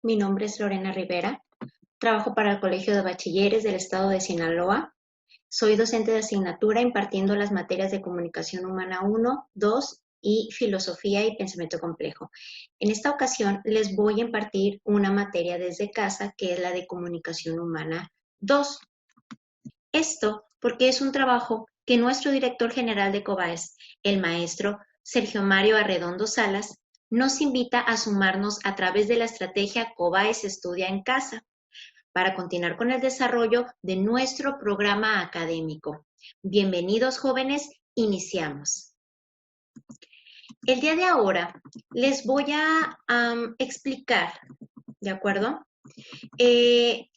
mi nombre es Lorena Rivera, trabajo para el Colegio de Bachilleres del Estado de Sinaloa. Soy docente de asignatura impartiendo las materias de Comunicación Humana 1, 2 y Filosofía y Pensamiento Complejo. En esta ocasión les voy a impartir una materia desde casa que es la de Comunicación Humana 2. Esto porque es un trabajo que nuestro director general de COBAES, el maestro Sergio Mario Arredondo Salas, nos invita a sumarnos a través de la estrategia COBAES Estudia en Casa para continuar con el desarrollo de nuestro programa académico. Bienvenidos, jóvenes, iniciamos. El día de ahora les voy a explicar, ¿de acuerdo?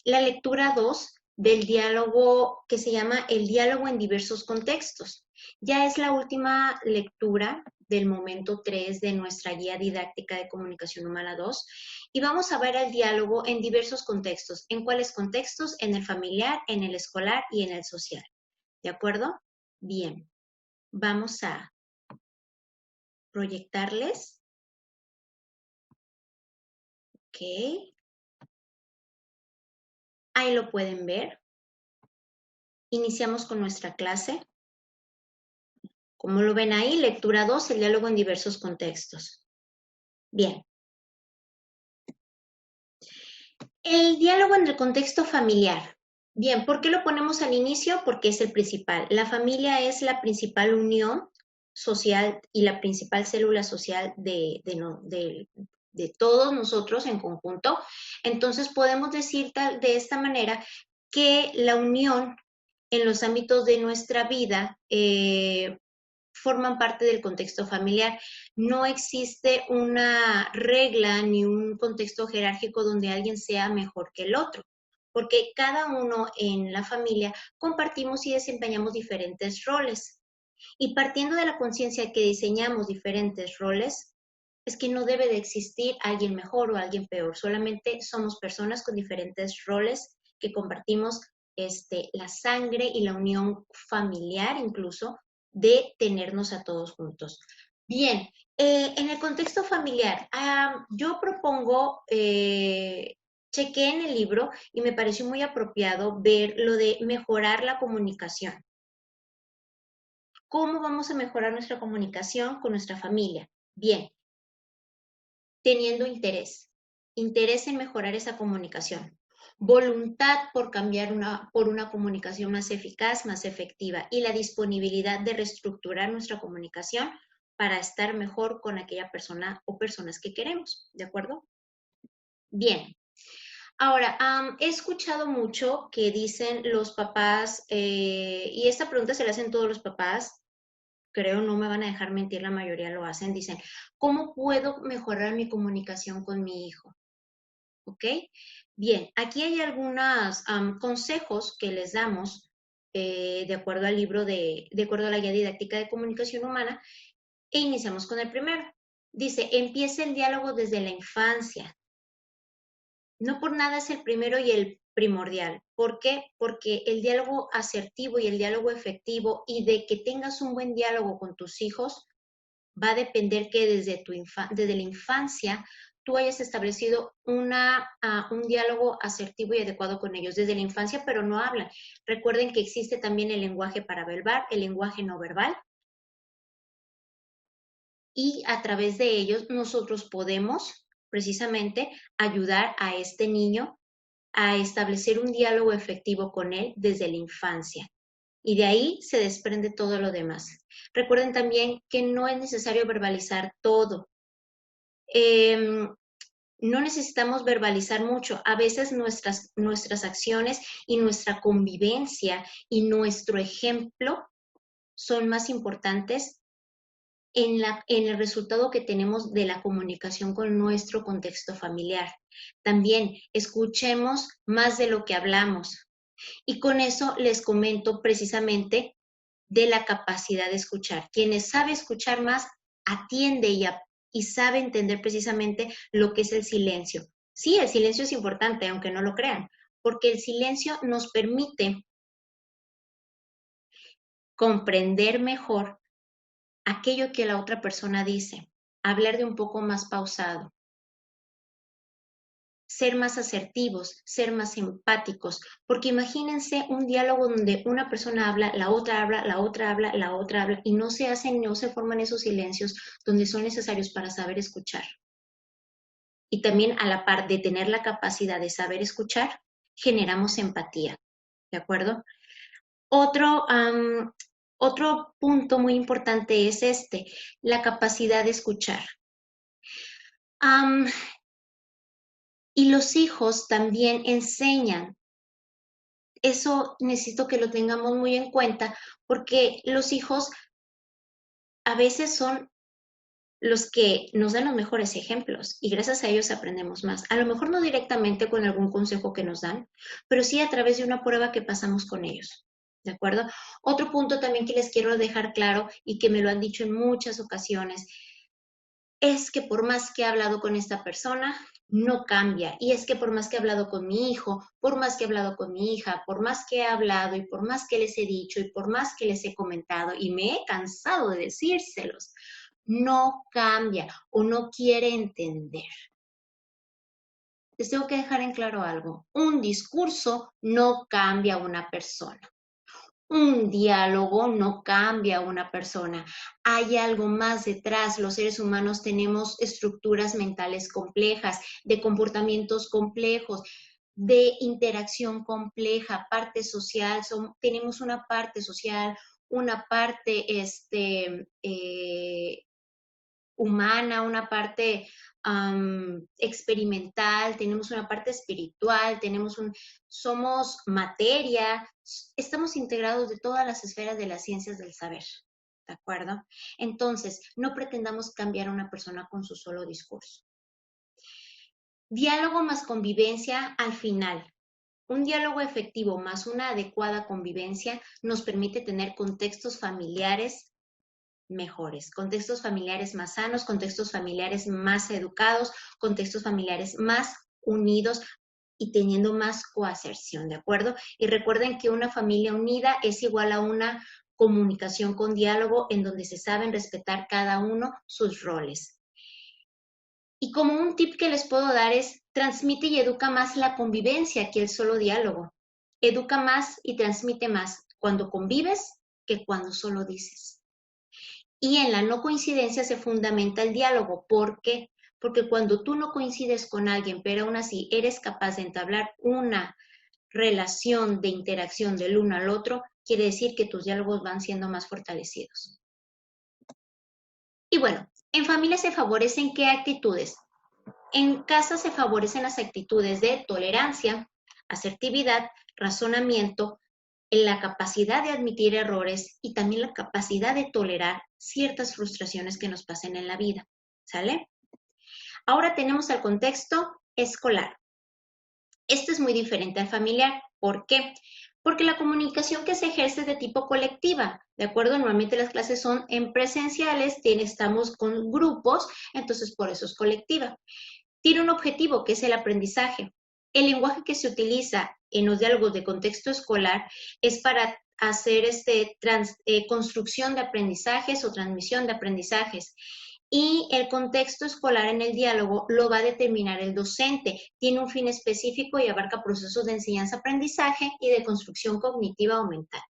La lectura 2 del diálogo que se llama El diálogo en diversos contextos. Ya es la última lectura del momento 3 de nuestra guía didáctica de comunicación humana 2 y vamos a ver el diálogo en diversos contextos. ¿En cuáles contextos? En el familiar, en el escolar y en el social. ¿De acuerdo? Bien, vamos a proyectarles. Ok. Ahí lo pueden ver. Iniciamos con nuestra clase. Como lo ven ahí, lectura 2, el diálogo en diversos contextos. Bien. El diálogo en el contexto familiar. Bien, ¿por qué lo ponemos al inicio? Porque es el principal. La familia es la principal unión social y la principal célula social de todos nosotros en conjunto. Entonces podemos decir de esta manera que la unión en los ámbitos de nuestra vida forman parte del contexto familiar. No existe una regla ni un contexto jerárquico donde alguien sea mejor que el otro, porque cada uno en la familia compartimos y desempeñamos diferentes roles. Y partiendo de la conciencia que diseñamos diferentes roles, es que no debe de existir alguien mejor o alguien peor, solamente somos personas con diferentes roles que compartimos la sangre y la unión familiar incluso de tenernos a todos juntos. Bien, en el contexto familiar, yo propongo, chequé en el libro y me pareció muy apropiado ver lo de mejorar la comunicación. ¿Cómo vamos a mejorar nuestra comunicación con nuestra familia? Bien, teniendo interés en mejorar esa comunicación, voluntad por cambiar por una comunicación más eficaz, más efectiva y la disponibilidad de reestructurar nuestra comunicación para estar mejor con aquella persona o personas que queremos, ¿de acuerdo? Bien. Ahora, he escuchado mucho que dicen los papás, y esta pregunta se la hacen todos los papás, creo no me van a dejar mentir, la mayoría lo hacen, dicen, ¿cómo puedo mejorar mi comunicación con mi hijo? ¿Ok? Bien, aquí hay algunos consejos que les damos de acuerdo al libro, de acuerdo a la guía didáctica de comunicación humana, e iniciamos con el primero. Dice, empieza el diálogo desde la infancia. No por nada es el primero y el primordial. ¿Por qué? Porque el diálogo asertivo y el diálogo efectivo y de que tengas un buen diálogo con tus hijos va a depender que desde la infancia tú hayas establecido un diálogo asertivo y adecuado con ellos desde la infancia, pero no hablan. Recuerden que existe también el lenguaje paraverbal, el lenguaje no verbal, y a través de ellos nosotros podemos precisamente ayudar a este niño a establecer un diálogo efectivo con él desde la infancia. Y de ahí se desprende todo lo demás. Recuerden también que no es necesario verbalizar todo. No necesitamos verbalizar mucho. A veces nuestras acciones y nuestra convivencia y nuestro ejemplo son más importantes en el resultado que tenemos de la comunicación con nuestro contexto familiar. También escuchemos más de lo que hablamos. Y con eso les comento precisamente de la capacidad de escuchar. Quienes sabe escuchar más, atiende y sabe entender precisamente lo que es el silencio. Sí, el silencio es importante, aunque no lo crean, porque el silencio nos permite comprender mejor aquello que la otra persona dice, hablar de un poco más pausado. ser más asertivos, ser más empáticos, porque imagínense un diálogo donde una persona habla, la otra habla, la otra habla, la otra habla, y no se hacen, no se forman esos silencios donde son necesarios para saber escuchar. Y también a la par de tener la capacidad de saber escuchar, generamos empatía, ¿de acuerdo? Otro, otro punto muy importante es la capacidad de escuchar. Y los hijos también enseñan. Eso necesito que lo tengamos muy en cuenta porque los hijos a veces son los que nos dan los mejores ejemplos y gracias a ellos aprendemos más. A lo mejor no directamente con algún consejo que nos dan, pero sí a través de una prueba que pasamos con ellos. ¿De acuerdo? Otro punto también que les quiero dejar claro y que me lo han dicho en muchas ocasiones es que por más que he hablado con esta persona, no cambia. Y es que por más que he hablado con mi hijo, por más que he hablado con mi hija, por más que he hablado y por más que les he dicho y por más que les he comentado y me he cansado de decírselos, no cambia o no quiere entender. Les tengo que dejar en claro algo. Un discurso no cambia a una persona. Un diálogo no cambia a una persona. Hay algo más detrás. Los seres humanos tenemos estructuras mentales complejas, de comportamientos complejos, de interacción compleja, parte social. Tenemos una parte social, una parte humana, una parte experimental, tenemos una parte espiritual, somos materia, estamos integrados de todas las esferas de las ciencias del saber, ¿de acuerdo? Entonces, no pretendamos cambiar a una persona con su solo discurso. Diálogo más convivencia al final. Un diálogo efectivo más una adecuada convivencia nos permite tener contextos familiares mejores, contextos familiares más sanos, contextos familiares más educados, contextos familiares más unidos y teniendo más coaserción, ¿de acuerdo? Y recuerden que una familia unida es igual a una comunicación con diálogo en donde se saben respetar cada uno sus roles. Y como un tip que les puedo dar es, transmite y educa más la convivencia que el solo diálogo. Educa más y transmite más cuando convives que cuando solo dices. Y en la no coincidencia se fundamenta el diálogo. ¿Por qué? Porque cuando tú no coincides con alguien, pero aún así eres capaz de entablar una relación de interacción del uno al otro, quiere decir que tus diálogos van siendo más fortalecidos. Y bueno, en familia se favorecen ¿qué actitudes? En casa se favorecen las actitudes de tolerancia, asertividad, razonamiento, en la capacidad de admitir errores y también la capacidad de tolerar ciertas frustraciones que nos pasen en la vida. ¿Sale? Ahora tenemos el contexto escolar. Esto es muy diferente al familiar. ¿Por qué? Porque la comunicación que se ejerce es de tipo colectiva, ¿de acuerdo? Normalmente las clases son en presenciales, estamos con grupos, entonces por eso es colectiva. Tiene un objetivo que es el aprendizaje. El lenguaje que se utiliza en los diálogos de contexto escolar es para hacer construcción de aprendizajes o transmisión de aprendizajes. Y el contexto escolar en el diálogo lo va a determinar el docente. Tiene un fin específico y abarca procesos de enseñanza-aprendizaje y de construcción cognitiva o mental.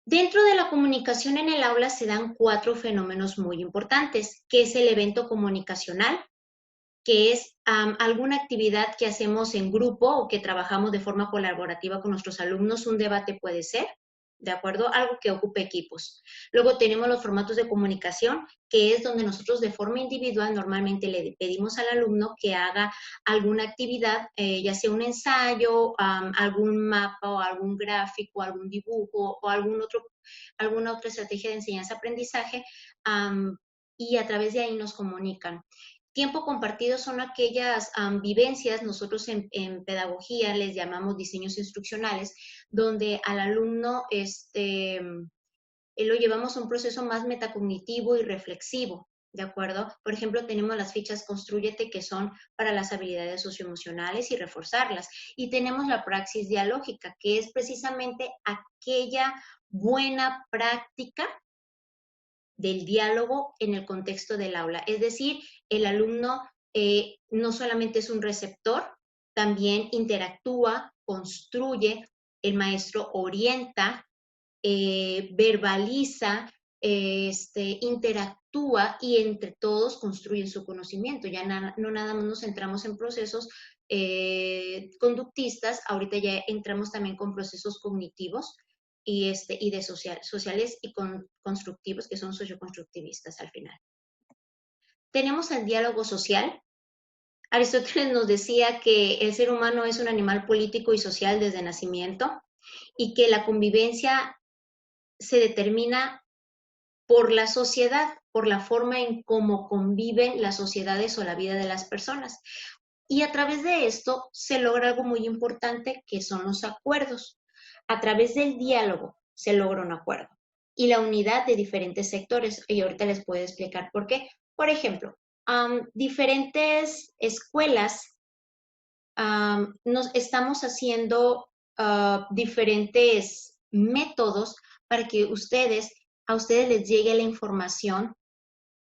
Dentro de la comunicación en el aula se dan 4 fenómenos muy importantes, que es el evento comunicacional, que es alguna actividad que hacemos en grupo o que trabajamos de forma colaborativa con nuestros alumnos. Un debate puede ser, ¿de acuerdo? Algo que ocupe equipos. Luego tenemos los formatos de comunicación, que es donde nosotros de forma individual normalmente le pedimos al alumno que haga alguna actividad, ya sea un ensayo, algún mapa o algún gráfico, algún dibujo o alguna otra estrategia de enseñanza-aprendizaje, y a través de ahí nos comunican. Tiempo compartido son aquellas vivencias, nosotros en pedagogía les llamamos diseños instruccionales, donde al alumno lo llevamos a un proceso más metacognitivo y reflexivo, ¿de acuerdo? Por ejemplo, tenemos las fichas Constrúyete, que son para las habilidades socioemocionales y reforzarlas. Y tenemos la praxis dialógica, que es precisamente aquella buena práctica del diálogo en el contexto del aula. Es decir, el alumno no solamente es un receptor, también interactúa, construye, el maestro orienta, verbaliza, interactúa y entre todos construyen su conocimiento. Ya no nada más nos centramos en procesos conductistas, ahorita ya entramos también con procesos cognitivos y de sociales y constructivos, que son socioconstructivistas al final. Tenemos el diálogo social. Aristóteles nos decía que el ser humano es un animal político y social desde nacimiento y que la convivencia se determina por la sociedad, por la forma en cómo conviven las sociedades o la vida de las personas. Y a través de esto se logra algo muy importante, que son los acuerdos. A través del diálogo se logra un acuerdo y la unidad de diferentes sectores. Y ahorita les puedo explicar por qué. Por ejemplo, diferentes escuelas nos estamos haciendo diferentes métodos para que a ustedes les llegue la información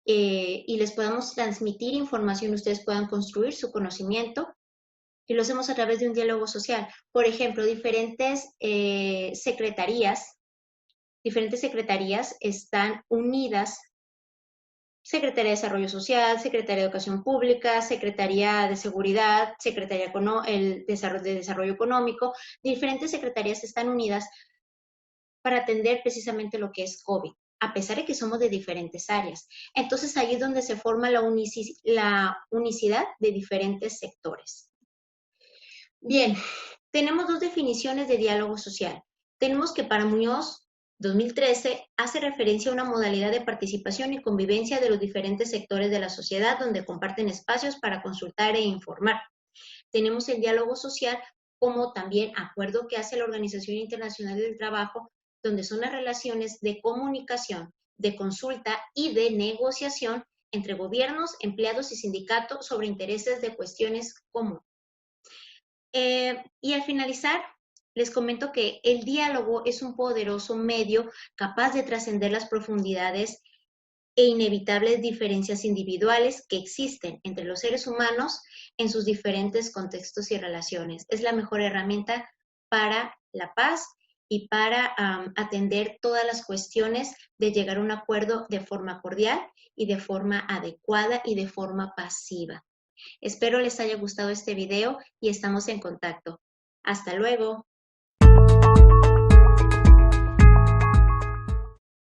y les podamos transmitir información, ustedes puedan construir su conocimiento y lo hacemos a través de un diálogo social. Por ejemplo, diferentes secretarías están unidas. Secretaría de Desarrollo Social, Secretaría de Educación Pública, Secretaría de Seguridad, Secretaría de Desarrollo Económico. Diferentes secretarías están unidas para atender precisamente lo que es COVID, a pesar de que somos de diferentes áreas. Entonces ahí es donde se forma la unicidad de diferentes sectores. Bien, tenemos dos definiciones de diálogo social. Tenemos que para Muñoz, 2013, hace referencia a una modalidad de participación y convivencia de los diferentes sectores de la sociedad donde comparten espacios para consultar e informar. Tenemos el diálogo social como también acuerdo que hace la Organización Internacional del Trabajo, donde son las relaciones de comunicación, de consulta y de negociación entre gobiernos, empleados y sindicatos sobre intereses de cuestiones comunes. Y al finalizar, les comento que el diálogo es un poderoso medio capaz de trascender las profundidades e inevitables diferencias individuales que existen entre los seres humanos en sus diferentes contextos y relaciones. Es la mejor herramienta para la paz y para atender todas las cuestiones de llegar a un acuerdo de forma cordial y de forma adecuada y de forma pasiva. Espero les haya gustado este video y estamos en contacto. Hasta luego.